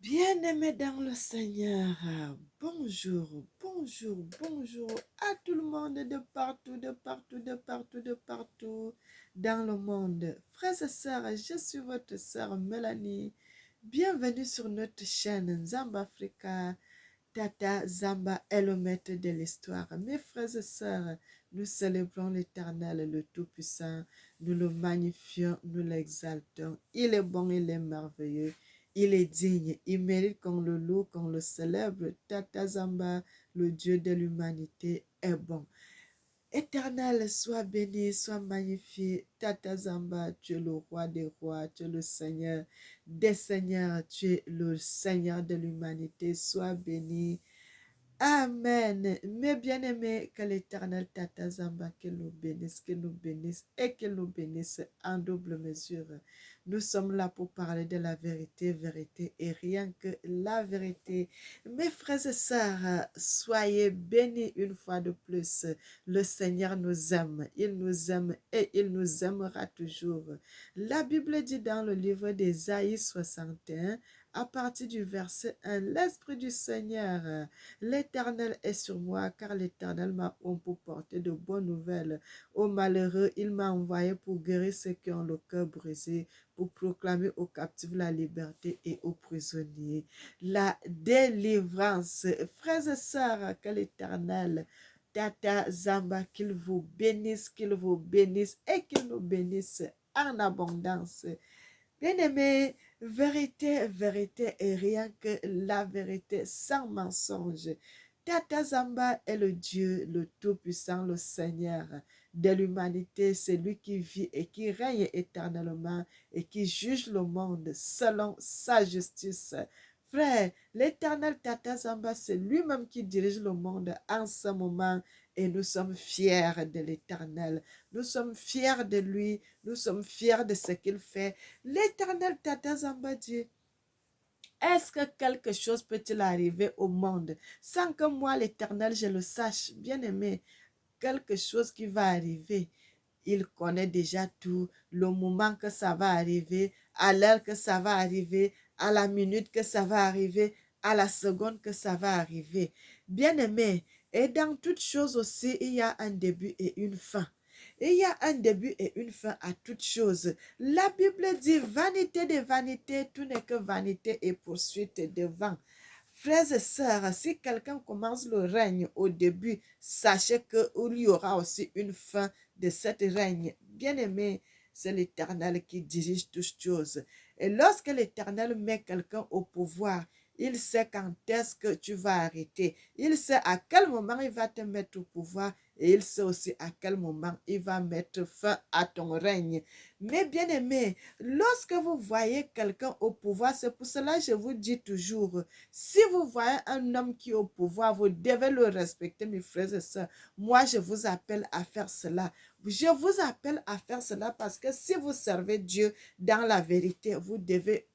Bien-aimés dans le Seigneur, bonjour, bonjour, bonjour à tout le monde de partout, de partout, de partout, de partout dans le monde. Frères et sœurs, je suis votre sœur Mélanie. Bienvenue sur notre chaîne Zamba Africa. Tata Zamba est le maître de l'histoire. Mes frères et sœurs, nous célébrons l'Éternel, le Tout-Puissant. Nous le magnifions, nous l'exaltons. Il est bon, il est merveilleux. Il est digne, il mérite qu'on le loue, qu'on le célèbre. Tata Zamba, le Dieu de l'humanité, est bon. Éternel, sois béni, sois magnifié. Tata Zamba, tu es le roi des rois, tu es le Seigneur des seigneurs, tu es le Seigneur de l'humanité. Sois béni. Amen. Mes bien-aimés, que l'Éternel Tata Zamba, qu'il nous bénisse et qu'il nous bénisse en double mesure. Nous sommes là pour parler de la vérité, vérité et rien que la vérité. Mes frères et sœurs, soyez bénis une fois de plus. Le Seigneur nous aime, il nous aime et il nous aimera toujours. La Bible dit dans le livre d'Ésaïe 61, à partir du verset 1, l'Esprit du Seigneur, l'Éternel est sur moi, car l'Éternel m'a oint pour porter de bonnes nouvelles aux malheureux. Il m'a envoyé pour guérir ceux qui ont le cœur brisé, pour proclamer aux captifs la liberté et aux prisonniers la délivrance. Frères et sœurs, que l'Éternel, Tata Zamba, qu'il vous bénisse et qu'il nous bénisse en abondance. Bien-aimé, vérité, vérité et rien que la vérité sans mensonge. Tata Zamba est le Dieu, le Tout-Puissant, le Seigneur de l'humanité. C'est lui qui vit et qui règne éternellement et qui juge le monde selon sa justice. Frère, l'éternel Tata Zamba, c'est lui-même qui dirige le monde en ce moment et nous sommes fiers de l'éternel. Nous sommes fiers de lui, nous sommes fiers de ce qu'il fait. L'éternel Tata Zamba dit, est-ce que quelque chose peut-il arriver au monde sans que moi, l'éternel, je le sache? Bien-aimé, quelque chose qui va arriver. Il connaît déjà tout, le moment que ça va arriver, à l'heure que ça va arriver, à la minute que ça va arriver, à la seconde que ça va arriver. Bien-aimé, et dans toute chose aussi, il y a un début et une fin. Et il y a un début et une fin à toute chose. La Bible dit, vanité de vanité, tout n'est que vanité et poursuite de vent. Frères et sœurs, si quelqu'un commence le règne au début, sachez qu'il y aura aussi une fin de cette règne. Bien-aimé, c'est l'Éternel qui dirige toutes choses. Et lorsque l'Éternel met quelqu'un au pouvoir, il sait quand est-ce que tu vas arrêter. Il sait à quel moment il va te mettre au pouvoir et il sait aussi à quel moment il va mettre fin à ton règne. Mais bien aimé, lorsque vous voyez quelqu'un au pouvoir, c'est pour cela que je vous dis toujours, si vous voyez un homme qui est au pouvoir, vous devez le respecter, mes frères et sœurs. Moi, je vous appelle à faire cela. Je vous appelle à faire cela parce que si vous servez Dieu dans la vérité, vous devez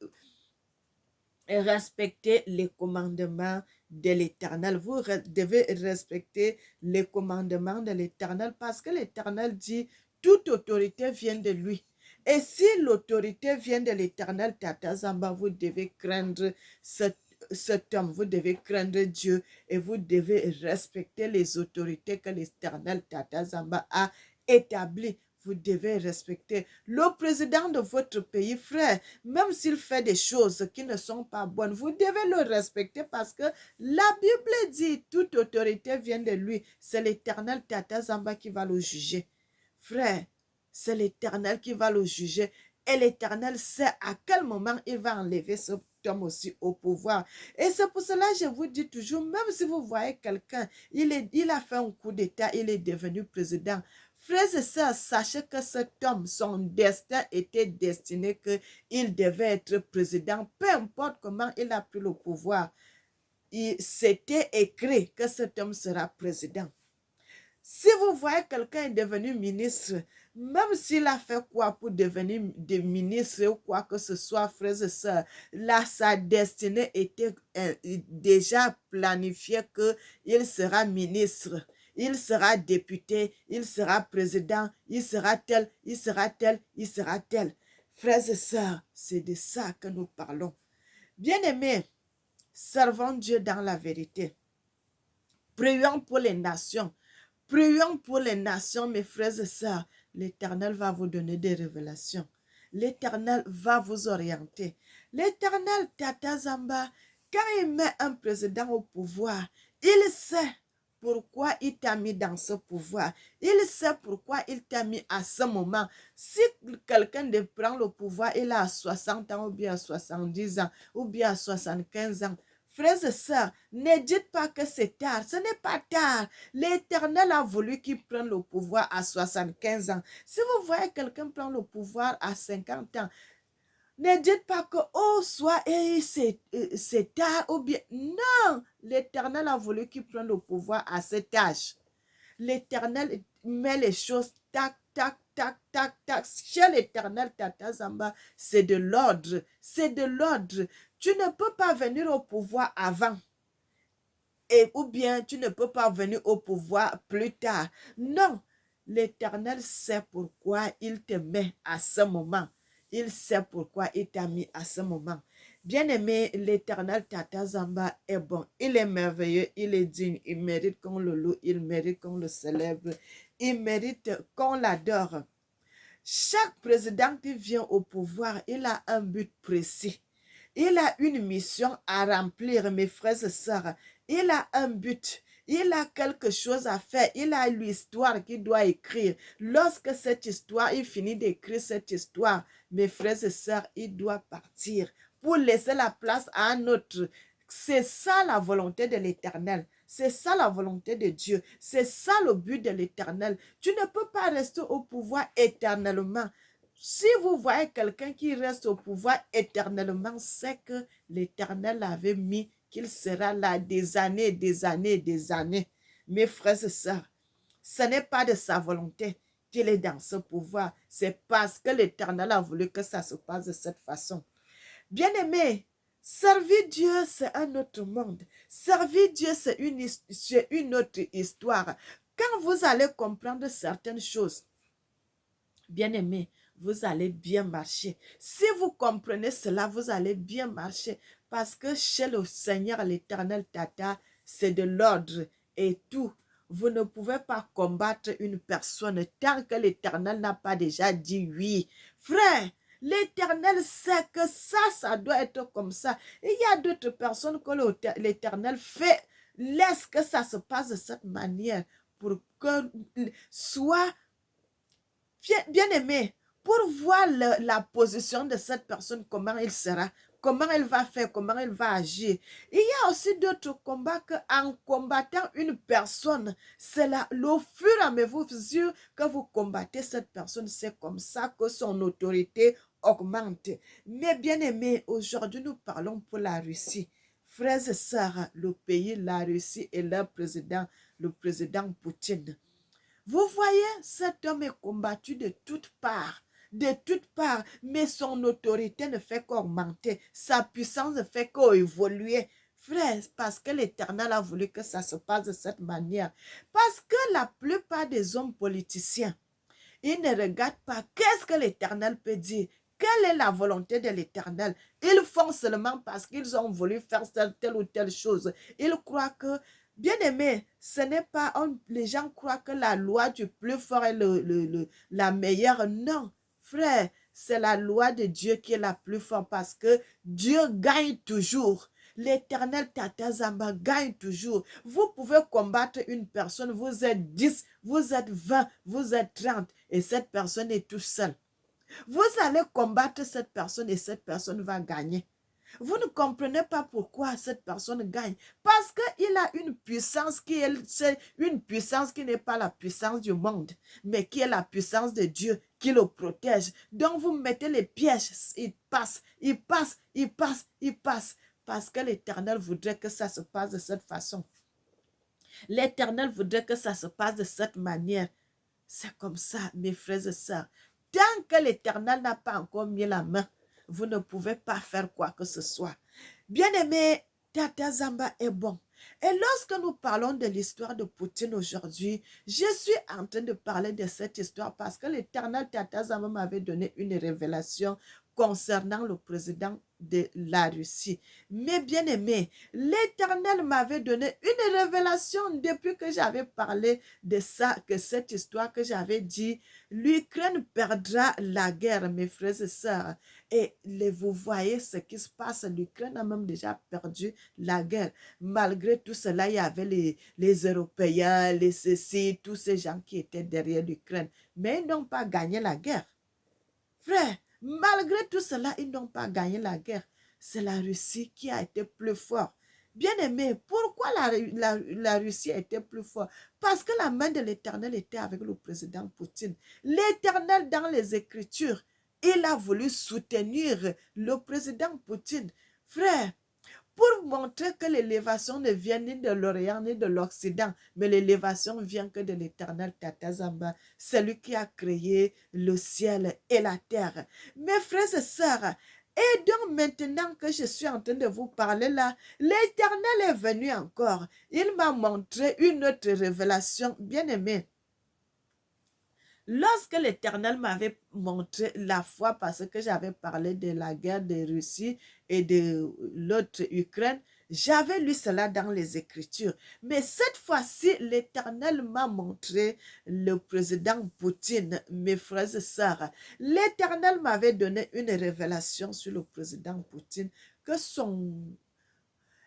respecter les commandements de l'Éternel. Vous devez respecter les commandements de l'Éternel parce que l'Éternel dit, toute autorité vient de lui. Et si l'autorité vient de l'Éternel, Tata Zamba, vous devez craindre cet homme, vous devez craindre Dieu et vous devez respecter les autorités que l'Éternel, Tata Zamba, a établies. Vous devez respecter le président de votre pays, frère. Même s'il fait des choses qui ne sont pas bonnes, vous devez le respecter parce que la Bible dit toute autorité vient de lui. C'est l'Éternel Tata Zamba qui va le juger. Frère, c'est l'Éternel qui va le juger. Et l'Éternel sait à quel moment il va enlever ce homme aussi au pouvoir. Et c'est pour cela que je vous dis toujours, même si vous voyez quelqu'un, il a fait un coup d'État, il est devenu président. Frères et sœurs, sachez que cet homme, son destin était destiné qu'il devait être président. Peu importe comment il a pris le pouvoir, c'était écrit que cet homme sera président. Si vous voyez quelqu'un est devenu ministre, même s'il a fait quoi pour devenir ministre ou quoi que ce soit, frères et sœurs, là, sa destinée était déjà planifiée qu'il sera ministre. Il sera député, il sera président, il sera tel, il sera tel, il sera tel. Frères et sœurs, c'est de ça que nous parlons. Bien-aimés, Servons Dieu dans la vérité. Prions pour les nations. Prions pour les nations, mes frères et sœurs. L'Éternel va vous donner des révélations. L'Éternel va vous orienter. L'Éternel, Tata Zamba, quand il met un président au pouvoir, il sait pourquoi il t'a mis dans ce pouvoir. Il sait pourquoi il t'a mis à ce moment. Si quelqu'un prend le pouvoir, il a 60 ans ou bien à 70 ans ou bien à 75 ans. Frères et sœurs, ne dites pas que c'est tard. Ce n'est pas tard. L'Éternel a voulu qu'il prenne le pouvoir à 75 ans. Si vous voyez quelqu'un prendre le pouvoir à 50 ans, ne dites pas que, oh, soit c'est tard ou bien. Non, l'Éternel a voulu qu'il prenne le pouvoir à cet âge. L'Éternel met les choses tac, tac, tac, tac, tac. Chez l'Éternel, Tata Zamba, c'est de l'ordre. C'est de l'ordre. Tu ne peux pas venir au pouvoir avant. Ou bien tu ne peux pas venir au pouvoir plus tard. Non, l'Éternel sait pourquoi il te met à ce moment. Il sait pourquoi il t'a mis à ce moment. Bien-aimé, l'Éternel Tata Zamba est bon. Il est merveilleux, il est digne. Il mérite qu'on le loue, il mérite qu'on le célèbre. Il mérite qu'on l'adore. Chaque président qui vient au pouvoir, il a un but précis. Il a une mission à remplir, mes frères et sœurs. Il a un but. Il a quelque chose à faire. Il a l'histoire qu'il doit écrire. Lorsque cette histoire, il finit d'écrire cette histoire, mes frères et sœurs, il doit partir pour laisser la place à un autre. C'est ça la volonté de l'Éternel. C'est ça la volonté de Dieu. C'est ça le but de l'Éternel. Tu ne peux pas rester au pouvoir éternellement. Si vous voyez quelqu'un qui reste au pouvoir éternellement, c'est que l'Éternel avait mis qu'il sera là des années, des années, des années. Mes frères et sœurs, ce n'est pas de sa volonté qu'il est dans ce pouvoir. C'est parce que l'Éternel a voulu que ça se passe de cette façon. Bien-aimé, servir Dieu, c'est un autre monde. Servir Dieu, c'est une autre histoire. Quand vous allez comprendre certaines choses, bien-aimé, vous allez bien marcher. Si vous comprenez cela, vous allez bien marcher. Parce que chez le Seigneur, l'Éternel Tata, c'est de l'ordre et tout. Vous ne pouvez pas combattre une personne tant que l'Éternel n'a pas déjà dit oui. Frère, l'Éternel sait que ça doit être comme ça. Il y a d'autres personnes que l'Éternel fait, laisse que ça se passe de cette manière pour que soit bien aimé, pour voir la position de cette personne, comment il sera, comment elle va faire, comment elle va agir. Il y a aussi d'autres combats qu'en combattant une personne, c'est le fur et à mesure que vous combattez cette personne, c'est comme ça que son autorité augmente. Mais bien aimé, aujourd'hui nous parlons pour la Russie. Frères et sœurs, le pays, la Russie et leur président, le président Poutine. Vous voyez, cet homme est combattu de toutes parts, mais son autorité ne fait qu'augmenter, sa puissance ne fait qu'évoluer. Frère, parce que l'Éternel a voulu que ça se passe de cette manière. Parce que la plupart des hommes politiciens, ils ne regardent pas qu'est-ce que l'Éternel peut dire. Quelle est la volonté de l'Éternel? Ils font seulement parce qu'ils ont voulu faire telle ou telle chose. Ils croient que, bien aimé, ce n'est pas, les gens croient que la loi du plus fort est la meilleure. Non, frère, c'est la loi de Dieu qui est la plus forte parce que Dieu gagne toujours. L'Éternel Tata Zamba gagne toujours. Vous pouvez combattre une personne, vous êtes 10, vous êtes 20, vous êtes 30 et cette personne est tout seule. Vous allez combattre cette personne et cette personne va gagner. Vous ne comprenez pas pourquoi cette personne gagne. Parce qu'il a une puissance c'est une puissance qui n'est pas la puissance du monde, mais qui est la puissance de Dieu qui le protège. Donc vous mettez les pièges, il passe, il passe, il passe, il passe. Parce que l'Éternel voudrait que ça se passe de cette façon. L'Éternel voudrait que ça se passe de cette manière. C'est comme ça, mes frères et sœurs. Tant que l'Éternel n'a pas encore mis la main, vous ne pouvez pas faire quoi que ce soit. Bien-aimé, Tata Zamba est bon. Et lorsque nous parlons de l'histoire de Poutine aujourd'hui, je suis en train de parler de cette histoire parce que l'Éternel Tata Zamba m'avait donné une révélation concernant le président de la Russie. Mais bien aimé, l'Éternel m'avait donné une révélation depuis que j'avais parlé de ça, que cette histoire que j'avais dit, l'Ukraine perdra la guerre, mes frères et sœurs. Et vous voyez ce qui se passe, l'Ukraine a même déjà perdu la guerre. Malgré tout cela, il y avait les Européens, les ceci, tous ces gens qui étaient derrière l'Ukraine. Mais ils n'ont pas gagné la guerre. Frère, malgré tout cela, ils n'ont pas gagné la guerre. C'est la Russie qui a été plus forte. Bien-aimé, pourquoi la Russie a été plus forte? Parce que la main de l'Éternel était avec le président Poutine. L'Éternel, dans les Écritures, il a voulu soutenir le président Poutine. Frère, pour montrer que l'élévation ne vient ni de l'Orient ni de l'Occident, mais l'élévation vient que de l'Éternel Tatazamba, celui qui a créé le ciel et la terre. Mes frères et sœurs, et donc maintenant que je suis en train de vous parler là, l'Éternel est venu encore. Il m'a montré une autre révélation, bien-aimée. Lorsque l'Éternel m'avait montré la foi, parce que j'avais parlé de la guerre de Russie et de l'autre Ukraine, j'avais lu cela dans les Écritures. Mais cette fois-ci, l'Éternel m'a montré le président Poutine, mes frères et sœurs. L'Éternel m'avait donné une révélation sur le président Poutine, que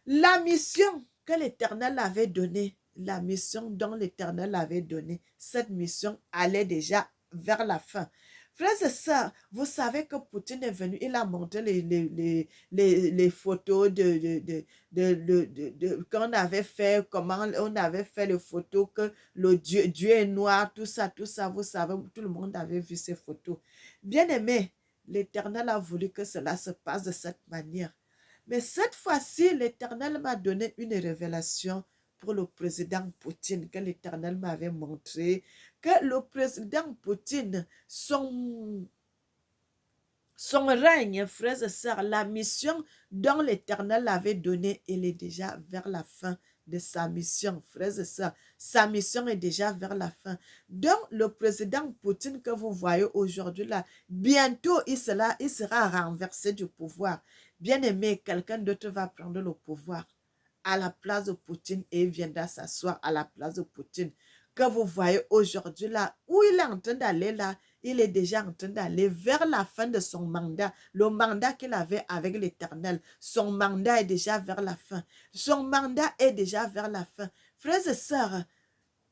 la mission que l'Éternel avait donnée, la mission dont l'Éternel avait donnée, cette mission allait déjà vers la fin. Frères et sœurs, vous savez que Poutine est venu, il a montré les photos qu'on avait fait, comment on avait fait les photos, que le Dieu est noir, tout ça, vous savez, tout le monde avait vu ces photos. Bien aimé, l'Éternel a voulu que cela se passe de cette manière. Mais cette fois-ci, l'Éternel m'a donné une révélation pour le président Poutine, que l'Éternel m'avait montré, que le président Poutine, son règne, frères et sœurs, la mission dont l'Éternel l'avait donnée, elle est déjà vers la fin de sa mission, frères et sœurs. Sa mission est déjà vers la fin. Donc, le président Poutine que vous voyez aujourd'hui là, bientôt, il sera renversé du pouvoir. Bien aimé, quelqu'un d'autre va prendre le pouvoir à la place de Poutine et il viendra s'asseoir à la place de Poutine. Que vous voyez aujourd'hui là, où il est en train d'aller là, il est déjà en train d'aller vers la fin de son mandat. Le mandat qu'il avait avec l'Éternel, son mandat est déjà vers la fin. Son mandat est déjà vers la fin. Frères et sœurs,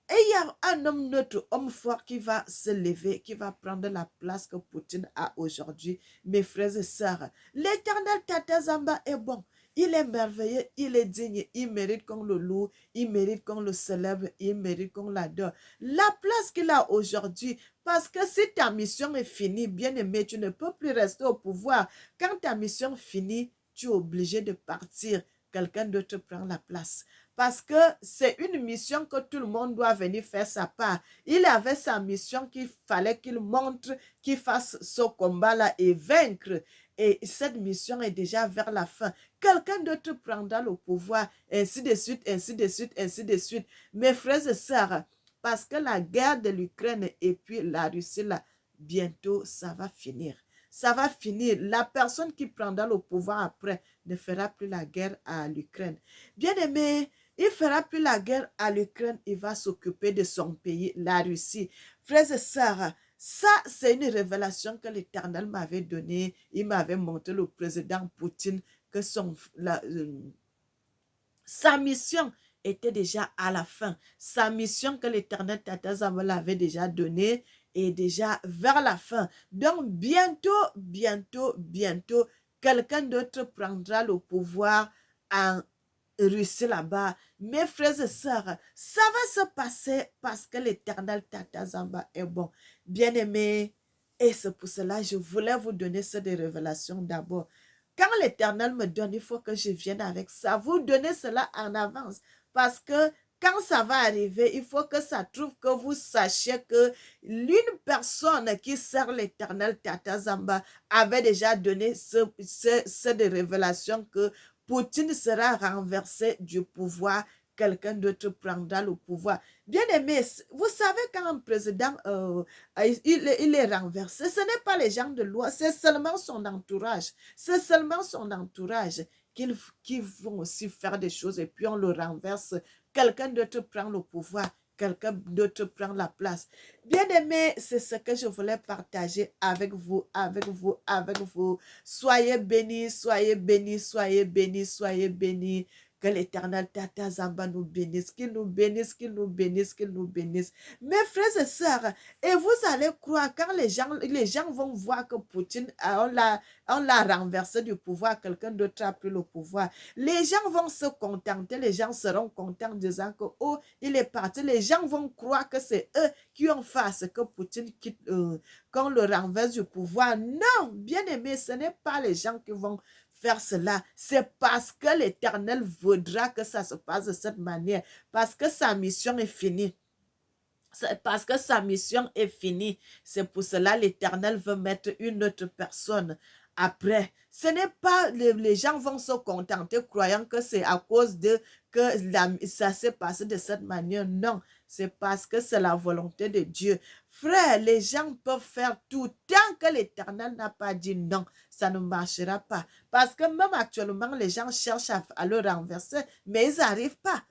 et il y a un homme, notre homme fort qui va se lever, qui va prendre la place que Poutine a aujourd'hui. Mes frères et sœurs, l'Éternel Tatazamba est bon. Il est merveilleux, il est digne, il mérite qu'on le loue, il mérite qu'on le célèbre, il mérite qu'on l'adore. La place qu'il a aujourd'hui, parce que si ta mission est finie, bien aimé, tu ne peux plus rester au pouvoir. Quand ta mission finit, tu es obligé de partir. Quelqu'un d'autre prend la place. Parce que c'est une mission que tout le monde doit venir faire sa part. Il avait sa mission qu'il fallait qu'il montre, qu'il fasse ce combat-là et vaincre. Et cette mission est déjà vers la fin. Quelqu'un d'autre prendra le pouvoir, ainsi de suite, ainsi de suite, ainsi de suite. Mes frères et sœurs, parce que la guerre de l'Ukraine et puis la Russie, là, bientôt, ça va finir. Ça va finir. La personne qui prendra le pouvoir après ne fera plus la guerre à l'Ukraine. Bien aimé, il ne fera plus la guerre à l'Ukraine, il va s'occuper de son pays, la Russie. Frères et sœurs, ça, c'est une révélation que l'Éternel m'avait donnée. Il m'avait montré le président Poutine que sa mission était déjà à la fin. Sa mission que l'Éternel Tatazama l'avait déjà donnée est déjà vers la fin. Donc, bientôt, quelqu'un d'autre prendra le pouvoir en Russie là-bas. Mes frères et sœurs, ça va se passer parce que l'Éternel Tatazamba est bon. Bien-aimé, et c'est pour cela que je voulais vous donner cette révélation d'abord. Quand l'Éternel me donne, il faut que je vienne avec ça. Vous donnez cela en avance. Parce que quand ça va arriver, il faut que ça trouve que vous sachiez que l'une personne qui sert l'Éternel Tatazamba avait déjà donné cette révélation que Poutine sera renversé du pouvoir quelqu'un d'autre prendra le pouvoir. Bien aimé, vous savez quand un président il est renversé, ce n'est pas les gens de loi, c'est seulement son entourage. C'est seulement son entourage qui vont aussi faire des choses et puis on le renverse. Quelqu'un d'autre prend le pouvoir. Quelqu'un d'autre prend la place. Bien aimé, c'est ce que je voulais partager avec vous, avec vous, avec vous. Soyez bénis, soyez bénis, soyez bénis, soyez bénis. Que l'Éternel Tata Zamba nous bénisse, qu'il nous bénisse, qu'il nous bénisse, qu'il nous bénisse. Mes frères et sœurs, et vous allez croire, quand les gens vont voir que Poutine, on l'a renversé du pouvoir, quelqu'un d'autre a pris le pouvoir. Les gens vont se contenter, les gens seront contents en disant que, oh, il est parti. Les gens vont croire que c'est eux qui ont fait ce que Poutine quitte, qu'on le renverse du pouvoir. Non, bien aimé, ce n'est pas les gens qui vont faire cela. C'est parce que l'Éternel voudra que ça se passe de cette manière. Parce que sa mission est finie. C'est parce que sa mission est finie. C'est pour cela l'Éternel veut mettre une autre personne après. Ce n'est pas, les gens vont se contenter croyant que c'est à cause de que ça s'est passé de cette manière. Non, c'est parce que c'est la volonté de Dieu. Frère, les gens peuvent faire tout tant que l'Éternel n'a pas dit non. Ça ne marchera pas. Parce que même actuellement, les gens cherchent à le renverser, mais ils n'arrivent pas.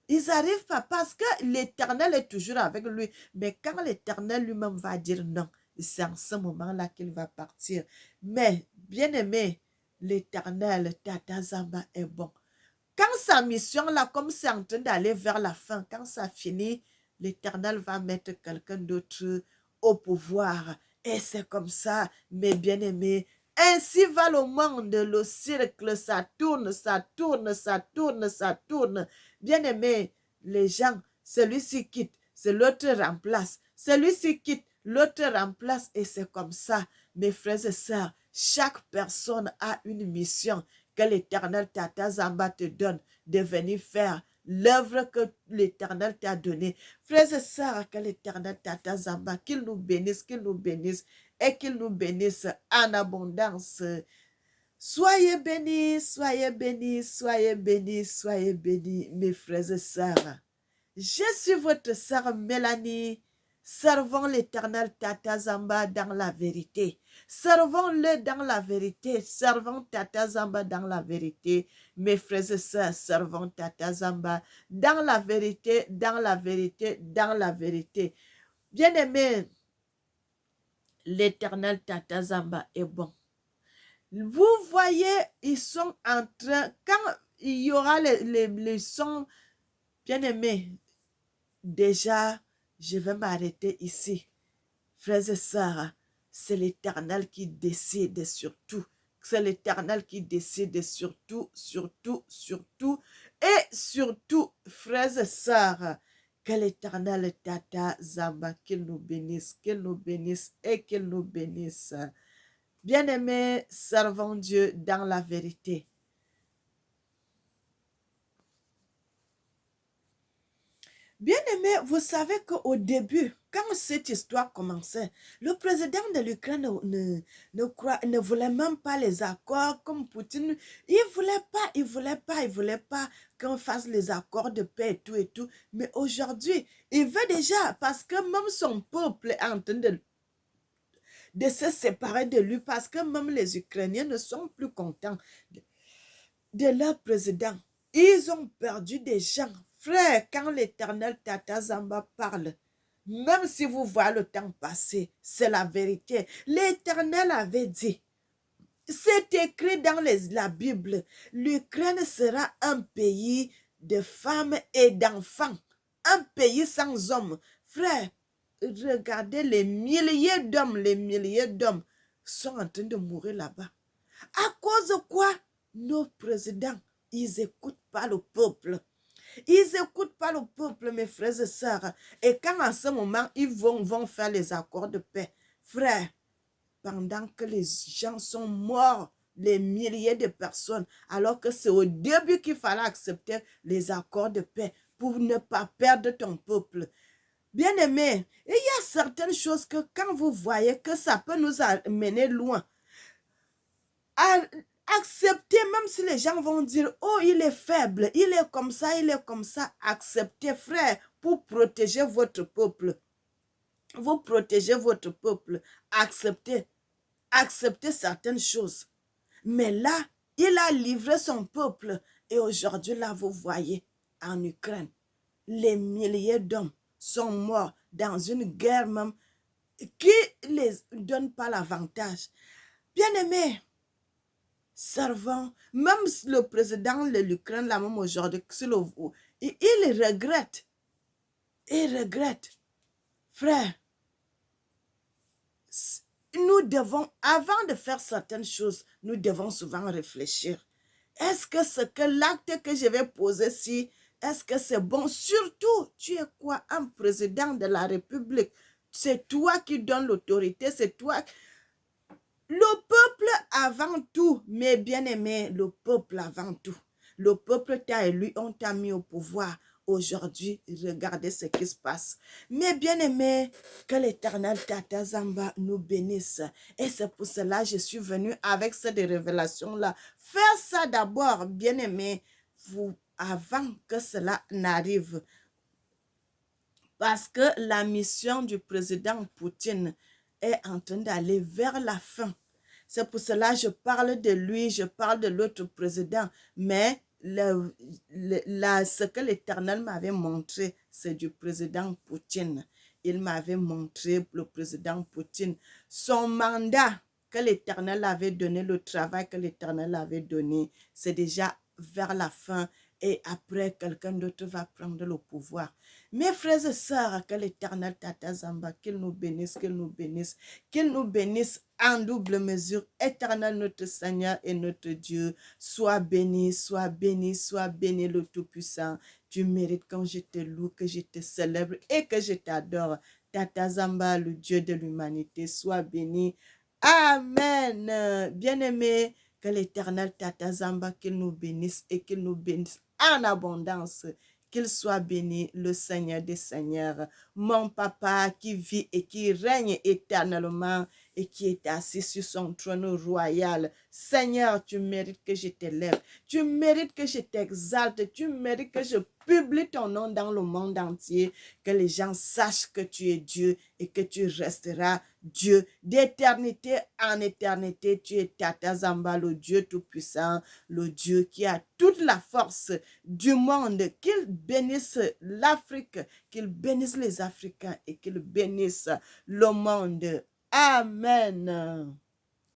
Ils n'arrivent pas parce que l'Éternel est toujours avec lui. Mais quand l'Éternel lui-même va dire non, c'est en ce moment-là qu'il va partir. Mais, bien aimé, l'Éternel, Tata Zamba, est bon. Quand sa mission, là, comme c'est en train d'aller vers la fin, quand ça finit, l'Éternel va mettre quelqu'un d'autre au pouvoir. Et c'est comme ça, mes bien-aimés. Ainsi va le monde, le cercle, ça tourne, ça tourne, ça tourne, ça tourne. Bien-aimés, les gens, celui-ci quitte, c'est l'autre remplace. Celui-ci quitte, l'autre remplace. Et c'est comme ça, mes frères et sœurs. Chaque personne a une mission que l'Éternel Tata Zamba te donne de venir faire l'œuvre que l'Éternel t'a donnée. Frères et sœurs, que l'Éternel Tata Zamba, qu'il nous bénisse et qu'il nous bénisse en abondance. Soyez bénis, soyez bénis, soyez bénis, soyez bénis, mes frères et sœurs. Je suis votre sœur Mélanie. Servons l'Éternel Tata Zamba dans la vérité. Servons-le dans la vérité. Servons Tata Zamba dans la vérité. Mes frères et sœurs, servons Tata Zamba dans la vérité, dans la vérité, dans la vérité. Bien-aimés, l'Éternel Tata Zamba est bon. Vous voyez, ils sont en train, quand il y aura les sons, bien-aimés, déjà, je vais m'arrêter ici. Frères et sœurs, c'est l'Éternel qui décide surtout. C'est l'Éternel qui décide surtout, surtout, surtout. Et surtout, frères et sœurs, que l'Éternel Tata Zamba, qu'il nous bénisse et qu'il nous bénisse. Bien-aimés, servons Dieu dans la vérité. Bien-aimé, vous savez qu'au début, quand cette histoire commençait, le président de l'Ukraine ne voulait même pas les accords comme Poutine. Il voulait pas qu'on fasse les accords de paix et tout et tout. Mais aujourd'hui, il veut déjà, parce que même son peuple est en train de se séparer de lui, parce que même les Ukrainiens ne sont plus contents de leur président. Ils ont perdu des gens. Frère, quand l'Éternel Tata Zamba parle, même si vous voyez le temps passer, c'est la vérité. L'Éternel avait dit, c'est écrit dans la Bible, l'Ukraine sera un pays de femmes et d'enfants, un pays sans hommes. Frère, regardez les milliers d'hommes sont en train de mourir là-bas. À cause de quoi? Nos présidents, ils n'écoutent pas le peuple. Ils n'écoutent pas le peuple, mes frères et sœurs. Et quand en ce moment, ils vont faire les accords de paix, frère, pendant que les gens sont morts, les milliers de personnes, alors que c'est au début qu'il fallait accepter les accords de paix pour ne pas perdre ton peuple. Bien-aimé, il y a certaines choses que quand vous voyez que ça peut nous amener loin, acceptez même si les gens vont dire, oh, il est faible, il est comme ça, acceptez, frère, pour protéger votre peuple. Vous protégez votre peuple, acceptez certaines choses. Mais là, il a livré son peuple. Et aujourd'hui, là, vous voyez, en Ukraine, les milliers d'hommes sont morts dans une guerre même qui ne les donne pas l'avantage. Bien-aimés, servant, même le président de l'Ukraine, là même aujourd'hui, il regrette. Il regrette. Frère, nous devons, avant de faire certaines choses, nous devons souvent réfléchir. Est-ce que l'acte que je vais poser si, est-ce que c'est bon? Surtout, tu es quoi? Un président de la République. C'est toi qui donnes l'autorité, c'est toi. Le peuple avant tout, mes bien-aimés, le peuple avant tout. Le peuple t'a élu, on t'a mis au pouvoir. Aujourd'hui, regardez ce qui se passe. Mes bien-aimés, que l'Éternel Tata Zamba nous bénisse. Et c'est pour cela que je suis venue avec cette révélation-là. Faire ça d'abord, bien-aimés, avant que cela n'arrive. Parce que la mission du président Poutine est en train d'aller vers la fin. C'est pour cela que je parle de lui, je parle de l'autre président. Mais ce que l'Éternel m'avait montré, c'est du président Poutine. Il m'avait montré le président Poutine. Son mandat que l'Éternel avait donné, le travail que l'Éternel avait donné, c'est déjà vers la fin. Et après, quelqu'un d'autre va prendre le pouvoir. Mes frères et sœurs, que l'Éternel Tata Zamba, qu'il nous bénisse, qu'il nous bénisse en double mesure. Éternel notre Seigneur et notre Dieu, sois béni, sois béni, sois béni le Tout-Puissant. Tu mérites quand je te loue, que je te célèbre et que je t'adore. Tata Zamba, le Dieu de l'humanité, sois béni. Amen. Bien-aimé, que l'Éternel Tata Zamba, qu'il nous bénisse et qu'il nous bénisse en abondance. Qu'il soit béni, le Seigneur des Seigneurs, mon papa qui vit et qui règne éternellement et qui est assis sur son trône royal. Seigneur, tu mérites que je t'élève, tu mérites que je t'exalte, tu mérites que je publie ton nom dans le monde entier, que les gens sachent que tu es Dieu et que tu resteras Dieu d'éternité en éternité. Tu es Tata Zamba, le Dieu tout-puissant, le Dieu qui a toute la force du monde. Qu'il bénisse l'Afrique, qu'il bénisse les Africains et qu'il bénisse le monde. Amen.